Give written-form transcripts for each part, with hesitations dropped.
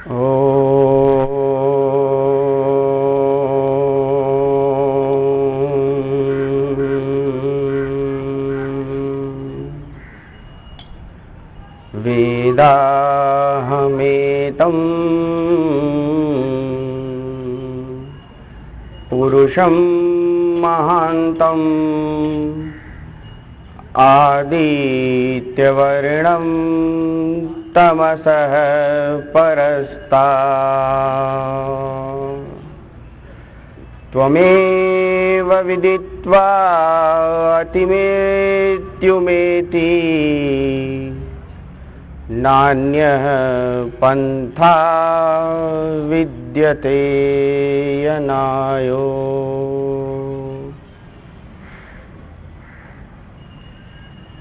वेदाहमेतं पुरुषं महान्तम् आदित्यवर्णं तमसः परस्तात् त्वमेव विदित्वा अतिमेत्युमेति नान्यः पंथा विद्यते यनायो।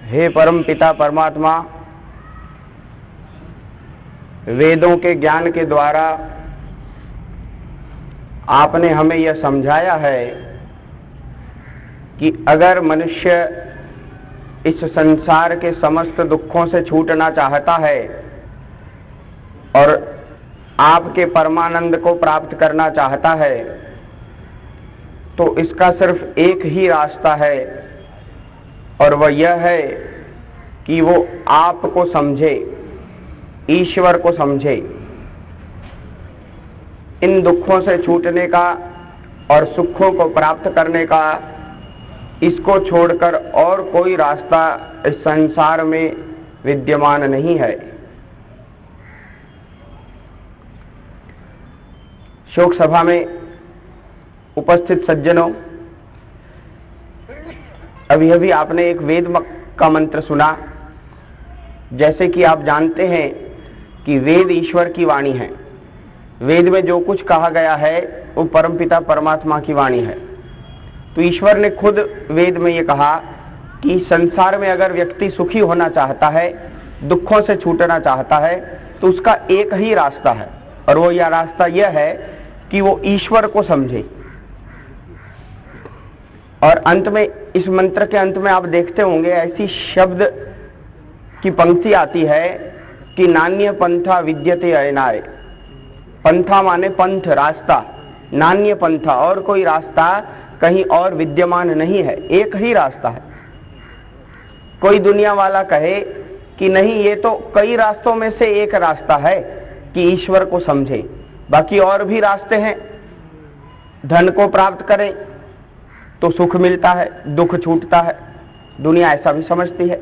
हे परम पिता परमात्मा, वेदों के ज्ञान के द्वारा आपने हमें यह समझाया है कि अगर मनुष्य इस संसार के समस्त दुखों से छूटना चाहता है और आपके परमानंद को प्राप्त करना चाहता है, तो इसका सिर्फ एक ही रास्ता है और वह यह है कि वो आपको समझे, ईश्वर को समझे। इन दुखों से छूटने का और सुखों को प्राप्त करने का, इसको छोड़कर और कोई रास्ता इस संसार में विद्यमान नहीं है। शोक सभा में उपस्थित सज्जनों, अभी अभी आपने एक वेद का मंत्र सुना। जैसे कि आप जानते हैं कि वेद ईश्वर की वाणी है। वेद में जो कुछ कहा गया है वो परमपिता परमात्मा की वाणी है। तो ईश्वर ने खुद वेद में ये कहा कि संसार में अगर व्यक्ति सुखी होना चाहता है, दुखों से छूटना चाहता है, तो उसका एक ही रास्ता है और वो यह रास्ता यह है कि वो ईश्वर को समझे। और अंत में, इस मंत्र के अंत में आप देखते होंगे ऐसी शब्द की पंक्ति आती है कि नान्य पंथा विद्यते अयनाय। पंथा माने पंथ, रास्ता। नान्य पंथा, और कोई रास्ता कहीं और विद्यमान नहीं है, एक ही रास्ता है। कोई दुनिया वाला कहे कि नहीं, ये तो कई रास्तों में से एक रास्ता है कि ईश्वर को समझे, बाकी और भी रास्ते हैं। धन को प्राप्त करें तो सुख मिलता है, दुख छूटता है, दुनिया ऐसा भी समझती है।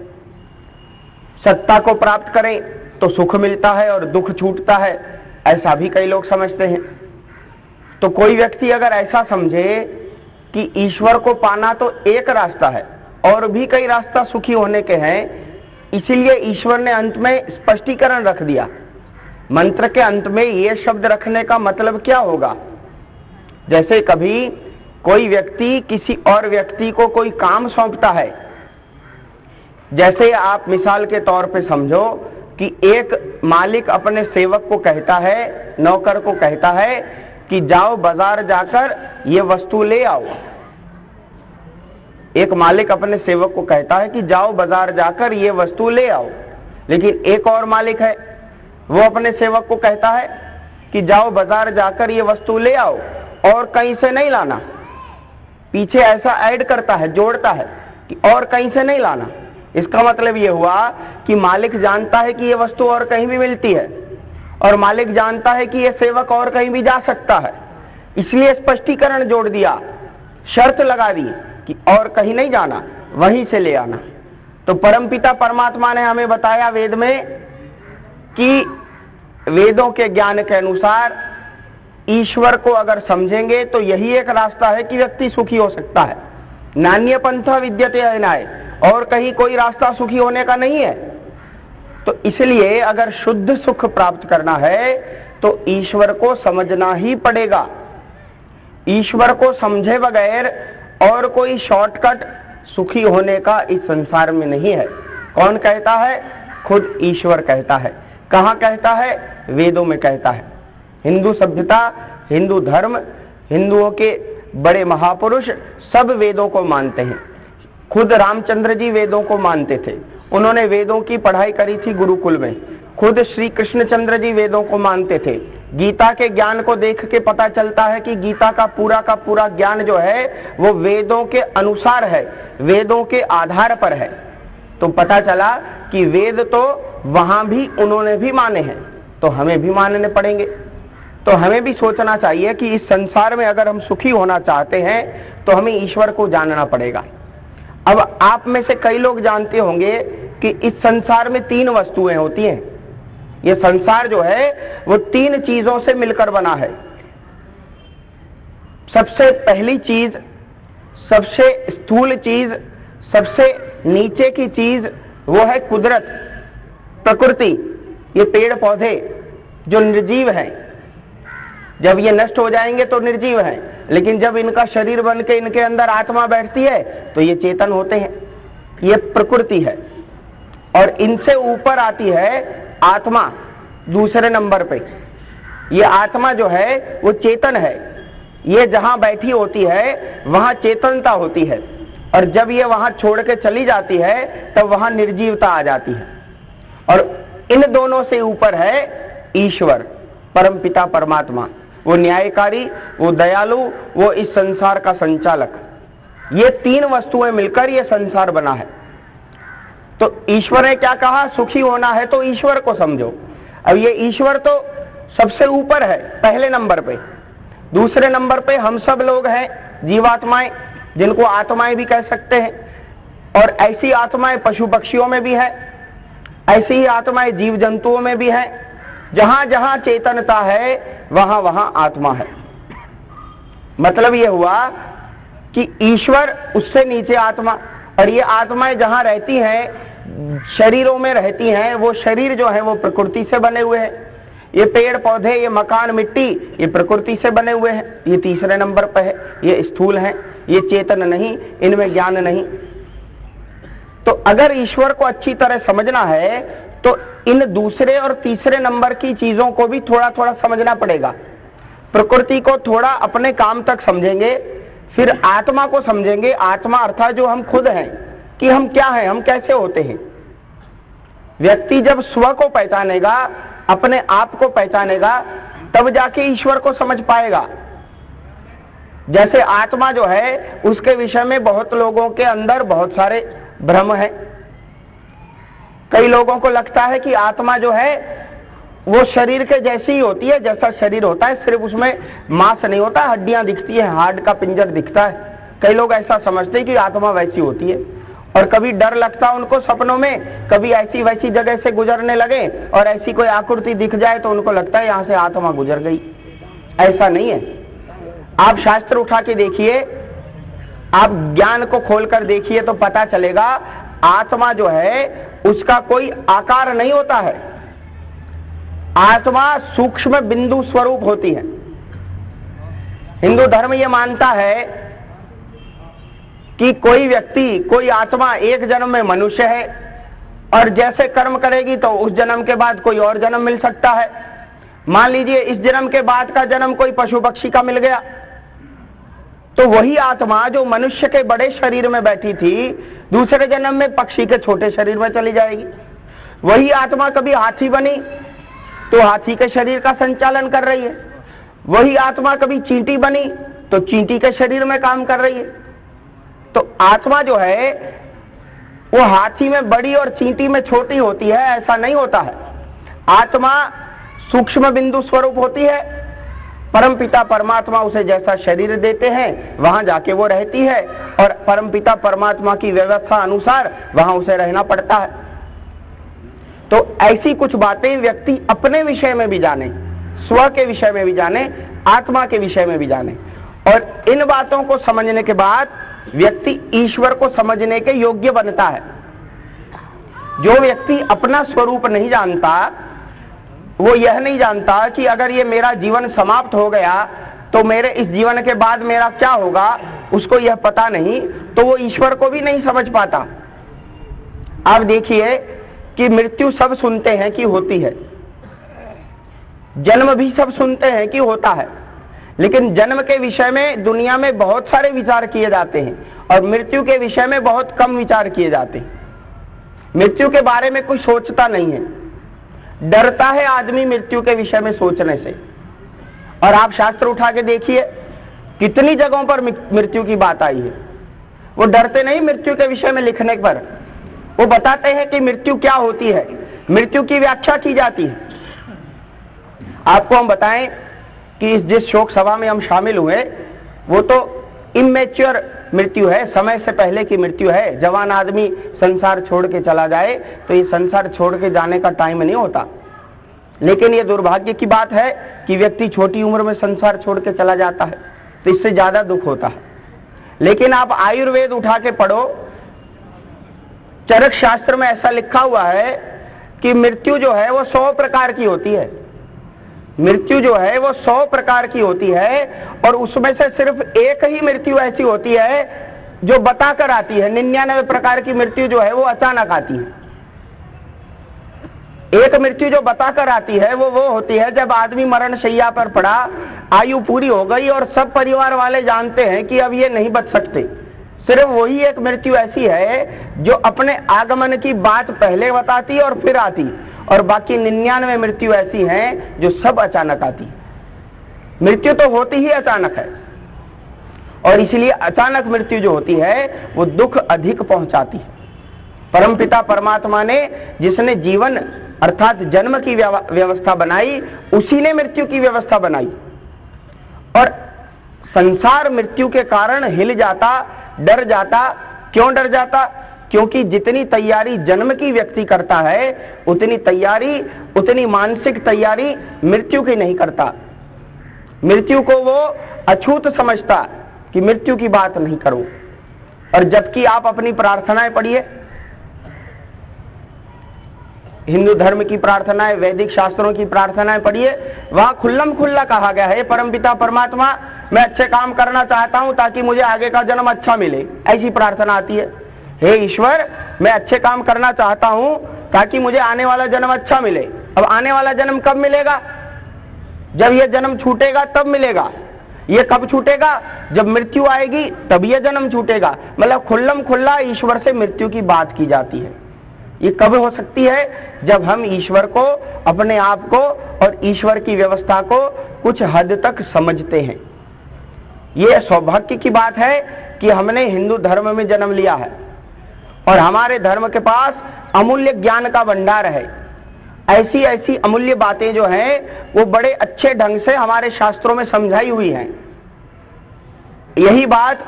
सत्ता को प्राप्त करें तो सुख मिलता है और दुख छूटता है, ऐसा भी कई लोग समझते हैं। तो कोई व्यक्ति अगर ऐसा समझे कि ईश्वर को पाना तो एक रास्ता है और भी कई रास्ता सुखी होने के हैं, इसीलिए ईश्वर ने अंत में स्पष्टीकरण रख दिया। मंत्र के अंत में ये शब्द रखने का मतलब क्या होगा? जैसे कभी कोई व्यक्ति किसी और व्यक्ति को कोई काम सौंपता है। जैसे आप मिसाल के तौर पे समझो कि एक मालिक अपने सेवक को कहता है, नौकर को कहता है कि जाओ बाजार जाकर ये वस्तु ले आओ। एक मालिक अपने सेवक को कहता है कि जाओ बाजार जाकर ये वस्तु ले आओ। लेकिन एक और मालिक है, वो अपने सेवक को कहता है कि जाओ बाजार जाकर ये वस्तु ले आओ और कहीं से नहीं लाना। पीछे ऐसा ऐड करता है, जोड़ता है कि और कहीं से नहीं लाना। इसका मतलब ये हुआ कि मालिक जानता है कि ये वस्तु और कहीं भी मिलती है और मालिक जानता है कि ये सेवक और कहीं भी जा सकता है, इसलिए स्पष्टीकरण जोड़ दिया, शर्त लगा दी कि और कहीं नहीं जाना, वहीं से ले आना। तो परमपिता परमात्मा ने हमें बताया वेद में कि वेदों के ज्ञान के अनुसार ईश्वर को अगर समझेंगे तो यही एक रास्ता है कि व्यक्ति सुखी हो सकता है। नान्य पंथा विद्यते अयनाय, और कहीं कोई रास्ता सुखी होने का नहीं है। तो इसलिए अगर शुद्ध सुख प्राप्त करना है तो ईश्वर को समझना ही पड़ेगा। ईश्वर को समझे बगैर और कोई शॉर्टकट सुखी होने का इस संसार में नहीं है। कौन कहता है? खुद ईश्वर कहता है। कहाँ कहता है? वेदों में कहता है। हिंदू सभ्यता, हिंदू धर्म, हिंदुओं के बड़े महापुरुष सब वेदों को मानते हैं। खुद रामचंद्र जी वेदों को मानते थे। उन्होंने वेदों की पढ़ाई करी थी गुरुकुल में। खुद श्री कृष्णचंद्र जी वेदों को मानते थे। गीता के ज्ञान को देख के पता चलता है कि गीता का पूरा ज्ञान जो है वो वेदों के अनुसार है, वेदों के आधार पर है। तो पता चला कि वेद तो वहां भी उन्होंने भी माने हैं, तो हमें भी मानने पड़ेंगे। तो हमें भी सोचना चाहिए कि इस संसार में अगर हम सुखी होना चाहते हैं तो हमें ईश्वर को जानना पड़ेगा। अब आप में से कई लोग जानते होंगे कि इस संसार में 3 वस्तुएं होती हैं। ये संसार जो है वो 3 चीजों से मिलकर बना है। सबसे पहली चीज, सबसे स्थूल चीज, सबसे नीचे की चीज वो है कुदरत, प्रकृति। ये पेड़ पौधे जो निर्जीव हैं, जब ये नष्ट हो जाएंगे तो निर्जीव हैं, लेकिन जब इनका शरीर बन के इनके अंदर आत्मा बैठती है तो ये चेतन होते हैं। ये प्रकृति है। और इनसे ऊपर आती है आत्मा दूसरे नंबर पे। ये आत्मा जो है वो चेतन है। ये जहां बैठी होती है वहां चेतनता होती है, और जब ये वहां छोड़ के चली जाती है तब वहां निर्जीवता आ जाती है। और इन दोनों से ऊपर है ईश्वर, परमपिता परमात्मा, वो न्यायकारी, वो दयालु, वो इस संसार का संचालक। ये 3 वस्तुएं मिलकर ये संसार बना है। तो ईश्वर ने क्या कहा? सुखी होना है तो ईश्वर को समझो। अब ये ईश्वर तो सबसे ऊपर है, पहले नंबर पे। दूसरे नंबर पे हम सब लोग हैं, जीवात्माएं, जिनको आत्माएं भी कह सकते हैं। और ऐसी आत्माएं पशु पक्षियों में भी है, ऐसी ही आत्माएं जीव जंतुओं में भी है। जहां जहां चेतनता है वहां वहां आत्मा है। मतलब यह हुआ कि ईश्वर, उससे नीचे आत्मा, और ये आत्माएं जहां रहती हैं, शरीरों में रहती हैं, वो शरीर जो है वो प्रकृति से बने हुए हैं। ये पेड़ पौधे, ये मकान, मिट्टी, ये प्रकृति से बने हुए हैं। ये तीसरे नंबर पर है। ये स्थूल हैं, ये चेतन नहीं, इनमें ज्ञान नहीं। तो अगर ईश्वर को अच्छी तरह समझना है तो इन दूसरे और तीसरे नंबर की चीजों को भी थोड़ा थोड़ा समझना पड़ेगा। प्रकृति को थोड़ा अपने काम तक समझेंगे, फिर आत्मा को समझेंगे। आत्मा अर्थात जो हम खुद हैं, कि हम क्या हैं, हम कैसे होते हैं। व्यक्ति जब स्व को पहचानेगा, अपने आप को पहचानेगा, तब जाके ईश्वर को समझ पाएगा। जैसे आत्मा जो है उसके विषय में बहुत लोगों के अंदर बहुत सारे भ्रम है। कई लोगों को लगता है कि आत्मा जो है वो शरीर के जैसी ही होती है, जैसा शरीर होता है, सिर्फ उसमें मांस नहीं होता, हड्डियां दिखती है, हार्ड का पिंजर दिखता है। कई लोग ऐसा समझते हैं कि आत्मा वैसी होती है। और कभी डर लगता उनको सपनों में, कभी ऐसी वैसी जगह से गुजरने लगे और ऐसी कोई आकृति दिख जाए तो उनको लगता है यहां से आत्मा गुजर गई। ऐसा नहीं है। आप शास्त्र उठा के देखिए, आप ज्ञान को खोलकर देखिए तो पता चलेगा आत्मा जो है उसका कोई आकार नहीं होता है। आत्मा सूक्ष्म बिंदु स्वरूप होती है। हिंदू धर्म ये मानता है कि कोई व्यक्ति, कोई आत्मा एक जन्म में मनुष्य है और जैसे कर्म करेगी तो उस जन्म के बाद कोई और जन्म मिल सकता है। मान लीजिए इस जन्म के बाद का जन्म कोई पशु पक्षी का मिल गया, तो वही आत्मा जो मनुष्य के बड़े शरीर में बैठी थी, दूसरे जन्म में पक्षी के छोटे शरीर में चली जाएगी। वही आत्मा कभी हाथी बनी तो हाथी के शरीर का संचालन कर रही है। वही आत्मा कभी चींटी बनी तो चींटी के शरीर में काम कर रही है। तो आत्मा जो है वो हाथी में बड़ी और चींटी में छोटी होती है, ऐसा नहीं होता है। आत्मा सूक्ष्म बिंदु स्वरूप होती है। परमपिता परमात्मा उसे जैसा शरीर देते हैं वहां जाके वो रहती है, और परमपिता परमात्मा की व्यवस्था अनुसार वहां उसे रहना पड़ता है। तो ऐसी कुछ बातें व्यक्ति अपने विषय में भी जाने, स्व के विषय में भी जाने, आत्मा के विषय में भी जाने, और इन बातों को समझने के बाद व्यक्ति ईश्वर को समझने के योग्य बनता है। जो व्यक्ति अपना स्वरूप नहीं जानता, वो यह नहीं जानता कि अगर ये मेरा जीवन समाप्त हो गया तो मेरे इस जीवन के बाद मेरा क्या होगा, उसको यह पता नहीं, तो वो ईश्वर को भी नहीं समझ पाता। आप देखिए कि मृत्यु सब सुनते हैं कि होती है, जन्म भी सब सुनते हैं कि होता है, लेकिन जन्म के विषय में दुनिया में बहुत सारे विचार किए जाते हैं और मृत्यु के विषय में बहुत कम विचार किए जाते हैं। मृत्यु के बारे में कोई सोचता नहीं है। डरता है आदमी मृत्यु के विषय में सोचने से। और आप शास्त्र उठा के देखिए, कितनी जगहों पर मृत्यु की बात आई है। वो डरते नहीं मृत्यु के विषय में लिखने पर, वो बताते हैं कि मृत्यु क्या होती है, मृत्यु की व्याख्या की जाती है। आपको हम बताएं कि जिस शोक सभा में हम शामिल हुए वो तो इमेच्योर मृत्यु है, समय से पहले की मृत्यु है। जवान आदमी संसार छोड़ के चला जाए तो ये संसार छोड़ के जाने का टाइम नहीं होता। लेकिन ये दुर्भाग्य की बात है कि व्यक्ति छोटी उम्र में संसार छोड़ के चला जाता है, तो इससे ज्यादा दुख होता है। लेकिन आप आयुर्वेद उठा के पढ़ो, चरक शास्त्र में ऐसा लिखा हुआ है कि मृत्यु जो है वो 100 प्रकार की होती है। मृत्यु जो है वो 100 प्रकार की होती है, और उसमें से सिर्फ एक ही मृत्यु ऐसी होती है जो बताकर आती है। 99 प्रकार की मृत्यु जो है वो अचानक आती है। एक मृत्यु जो बताकर आती है वो होती है जब आदमी मरण शैया पर पड़ा, आयु पूरी हो गई और सब परिवार वाले जानते हैं कि अब ये नहीं बच सकते। सिर्फ वही एक मृत्यु ऐसी है जो अपने आगमन की बात पहले बताती और फिर आती, और बाकी 99 मृत्यु ऐसी हैं जो सब अचानक आती। मृत्यु तो होती ही अचानक है, और इसलिए अचानक मृत्यु जो होती है वो दुख अधिक पहुंचाती है। परमपिता परमात्मा ने जिसने जीवन अर्थात जन्म की व्यवस्था बनाई, उसी ने मृत्यु की व्यवस्था बनाई। और संसार मृत्यु के कारण हिल जाता, डर जाता। क्यों डर जाता? क्योंकि जितनी तैयारी जन्म की व्यक्ति करता है उतनी मानसिक तैयारी मृत्यु की नहीं करता। मृत्यु को वो अछूत समझता कि मृत्यु की बात नहीं करो। और जबकि आप अपनी प्रार्थनाएं पढ़िए, हिंदू धर्म की प्रार्थनाएं, वैदिक शास्त्रों की प्रार्थनाएं पढ़िए, वहां खुल्लम खुल्ला कहा गया है, परमपिता परमात्मा मैं अच्छे काम करना चाहता हूं ताकि मुझे आगे का जन्म अच्छा मिले। ऐसी प्रार्थना आती है, हे ईश्वर मैं अच्छे काम करना चाहता हूं ताकि मुझे आने वाला जन्म अच्छा मिले। अब आने वाला जन्म कब मिलेगा? जब यह जन्म छूटेगा तब मिलेगा। ये कब छूटेगा? जब मृत्यु आएगी तब यह जन्म छूटेगा। मतलब खुल्लम खुल्ला ईश्वर से मृत्यु की बात की जाती है। ये कब हो सकती है? जब हम ईश्वर को, अपने आप को और ईश्वर की व्यवस्था को कुछ हद तक समझते हैं। ये सौभाग्य की बात है कि हमने हिंदू धर्म में जन्म लिया है और हमारे धर्म के पास अमूल्य ज्ञान का भंडार है। ऐसी ऐसी अमूल्य बातें जो हैं वो बड़े अच्छे ढंग से हमारे शास्त्रों में समझाई हुई हैं। यही बात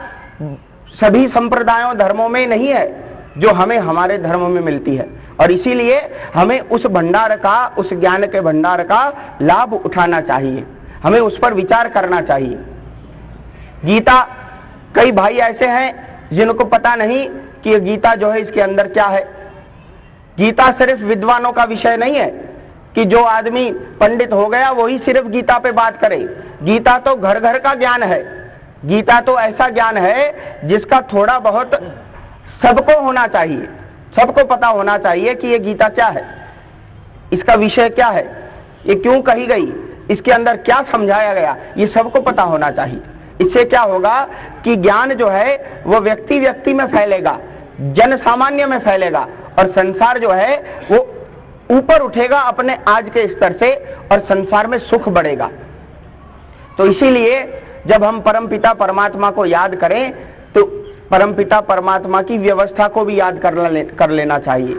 सभी संप्रदायों धर्मों में नहीं है जो हमें हमारे धर्म में मिलती है, और इसीलिए हमें उस भंडार का, उस ज्ञान के भंडार का लाभ उठाना चाहिए, हमें उस पर विचार करना चाहिए। गीता, कई भाई ऐसे हैं जिनको पता नहीं कि ये गीता जो है इसके अंदर क्या है। गीता सिर्फ विद्वानों का विषय नहीं है कि जो आदमी पंडित हो गया वही सिर्फ गीता पे बात करे। गीता तो घर घर का ज्ञान है। गीता तो ऐसा ज्ञान है जिसका थोड़ा बहुत सबको होना चाहिए, सबको पता होना चाहिए कि ये गीता क्या है, इसका विषय क्या है, ये क्यों कही गई, इसके अंदर क्या समझाया गया, ये सबको पता होना चाहिए। इससे क्या होगा कि ज्ञान जो है वो व्यक्ति व्यक्ति में फैलेगा, जन सामान्य में फैलेगा, और संसार जो है वो ऊपर उठेगा अपने आज के स्तर से, और संसार में सुख बढ़ेगा। तो इसीलिए जब हम परमपिता परमात्मा को याद करें तो परमपिता परमात्मा की व्यवस्था को भी याद कर लेना चाहिए।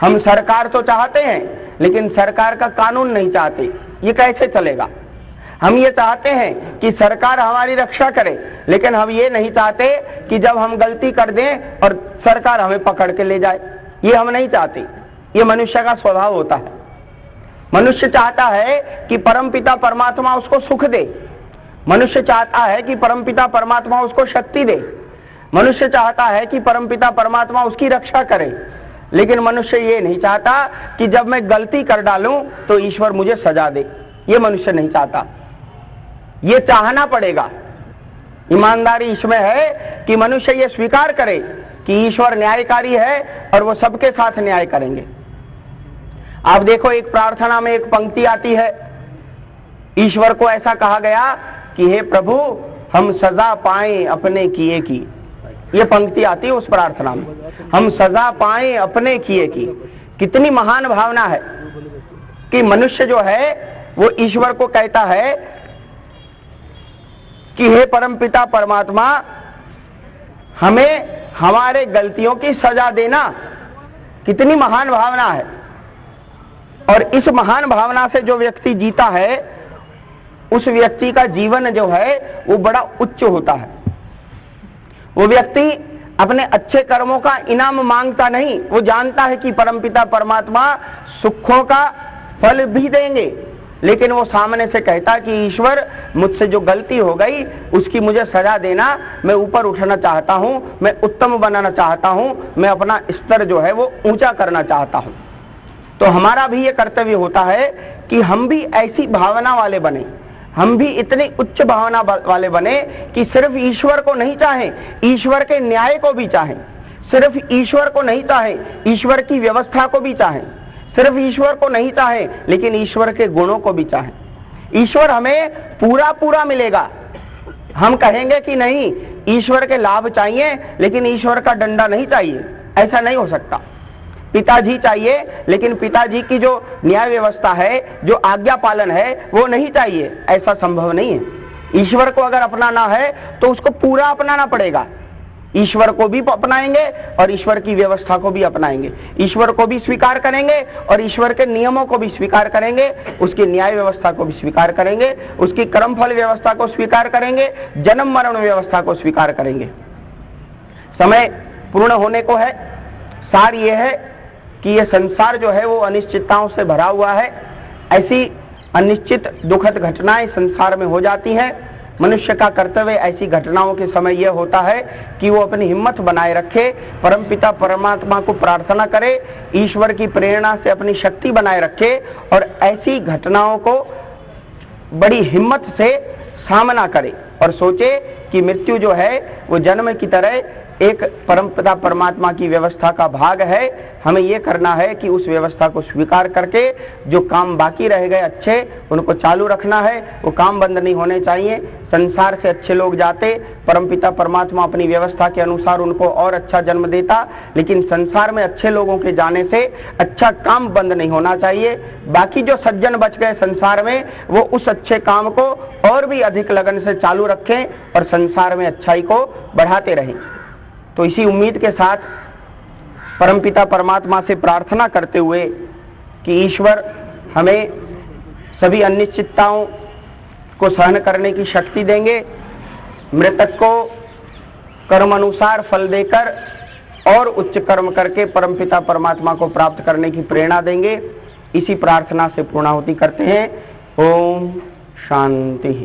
हम सरकार तो चाहते हैं लेकिन सरकार का कानून नहीं चाहते, ये कैसे चलेगा? हम ये चाहते हैं कि सरकार हमारी रक्षा करे, लेकिन हम ये नहीं चाहते कि जब हम गलती कर दें और सरकार हमें पकड़ के ले जाए। ये हम नहीं चाहते। ये मनुष्य का स्वभाव होता है। मनुष्य चाहता है कि परमपिता परमात्मा उसको सुख दे, मनुष्य चाहता है कि परमपिता परमात्मा उसको शक्ति दे, मनुष्य चाहता है कि परमपिता परमात्मा उसकी रक्षा करे। लेकिन मनुष्य ये नहीं चाहता कि जब मैं गलती कर डालूं तो ईश्वर मुझे सजा दे। ये मनुष्य नहीं चाहता। ये चाहना पड़ेगा। ईमानदारी इसमें है कि मनुष्य ये स्वीकार करे कि ईश्वर न्यायकारी है और वो सबके साथ न्याय करेंगे। आप देखो, एक प्रार्थना में एक पंक्ति आती है, ईश्वर को ऐसा कहा गया कि हे प्रभु हम सजा पाएं अपने किए की। ये पंक्ति आती है उस प्रार्थना में, हम सजा पाएं अपने किए की। कितनी महान भावना है। कि मनुष्य जो है वो ईश्वर को कहता है कि हे परमपिता परमात्मा, हमें हमारे गलतियों की सजा देना। कितनी महान भावना है। और इस महान भावना से जो व्यक्ति जीता है उस व्यक्ति का जीवन जो है वो बड़ा उच्च होता है। वो व्यक्ति अपने अच्छे कर्मों का इनाम मांगता नहीं, वो जानता है कि परमपिता परमात्मा सुखों का फल भी देंगे, लेकिन वो सामने से कहता कि ईश्वर मुझसे जो गलती हो गई उसकी मुझे सजा देना, मैं ऊपर उठना चाहता हूं, मैं उत्तम बनाना चाहता हूं, मैं अपना स्तर जो है वो ऊंचा करना चाहता हूं। तो हमारा भी ये कर्तव्य होता है कि हम भी ऐसी भावना वाले बने, हम भी इतनी उच्च भावना वाले बने कि सिर्फ ईश्वर को नहीं चाहें, ईश्वर के न्याय को भी चाहें, सिर्फ ईश्वर को नहीं चाहें, ईश्वर की व्यवस्था को भी चाहें, सिर्फ ईश्वर को नहीं चाहें लेकिन ईश्वर के गुणों को भी चाहें। ईश्वर हमें पूरा पूरा मिलेगा। हम कहेंगे कि नहीं, ईश्वर के लाभ चाहिए लेकिन ईश्वर का डंडा नहीं चाहिए, ऐसा नहीं हो सकता। पिताजी चाहिए लेकिन पिताजी की जो न्याय व्यवस्था है, जो आज्ञा पालन है, वो नहीं चाहिए, ऐसा संभव नहीं है। ईश्वर को अगर अपनाना है तो उसको पूरा अपनाना पड़ेगा। ईश्वर को भी अपनाएंगे और ईश्वर की व्यवस्था को भी अपनाएंगे, ईश्वर को भी स्वीकार करेंगे और ईश्वर के नियमों को भी स्वीकार करेंगे, उसकी न्याय व्यवस्था को भी स्वीकार करेंगे, उसकी कर्मफल व्यवस्था को स्वीकार करेंगे, जन्म मरण व्यवस्था को स्वीकार करेंगे। समय पूर्ण होने को है। सार ये है कि ये संसार जो है वो अनिश्चितताओं से भरा हुआ है। ऐसी अनिश्चित दुखद घटनाएं संसार में हो जाती हैं। मनुष्य का कर्तव्य ऐसी घटनाओं के समय यह होता है कि वो अपनी हिम्मत बनाए रखे, परमपिता परमात्मा को प्रार्थना करे, ईश्वर की प्रेरणा से अपनी शक्ति बनाए रखे और ऐसी घटनाओं को बड़ी हिम्मत से सामना करे और सोचे कि मृत्यु जो है वो जन्म की तरह एक परमपिता परमात्मा की व्यवस्था का भाग है। हमें ये करना है कि उस व्यवस्था को स्वीकार करके जो काम बाकी रह गए अच्छे, उनको चालू रखना है, वो काम बंद नहीं होने चाहिए। संसार से अच्छे लोग जाते, परमपिता परमात्मा अपनी व्यवस्था के अनुसार उनको और अच्छा जन्म देता, लेकिन संसार में अच्छे लोगों के जाने से अच्छा काम बंद नहीं होना चाहिए। बाकी जो सज्जन बच गए संसार में, वो उस अच्छे काम को और भी अधिक लगन से चालू रखें और संसार में अच्छाई को बढ़ाते रहें। तो इसी उम्मीद के साथ परमपिता परमात्मा से प्रार्थना करते हुए कि ईश्वर हमें सभी अनिश्चितताओं को सहन करने की शक्ति देंगे, मृतक को कर्म अनुसार फल देकर और उच्च कर्म करके परमपिता परमात्मा को प्राप्त करने की प्रेरणा देंगे। इसी प्रार्थना से पूर्णाहुति करते हैं। ओम शांति।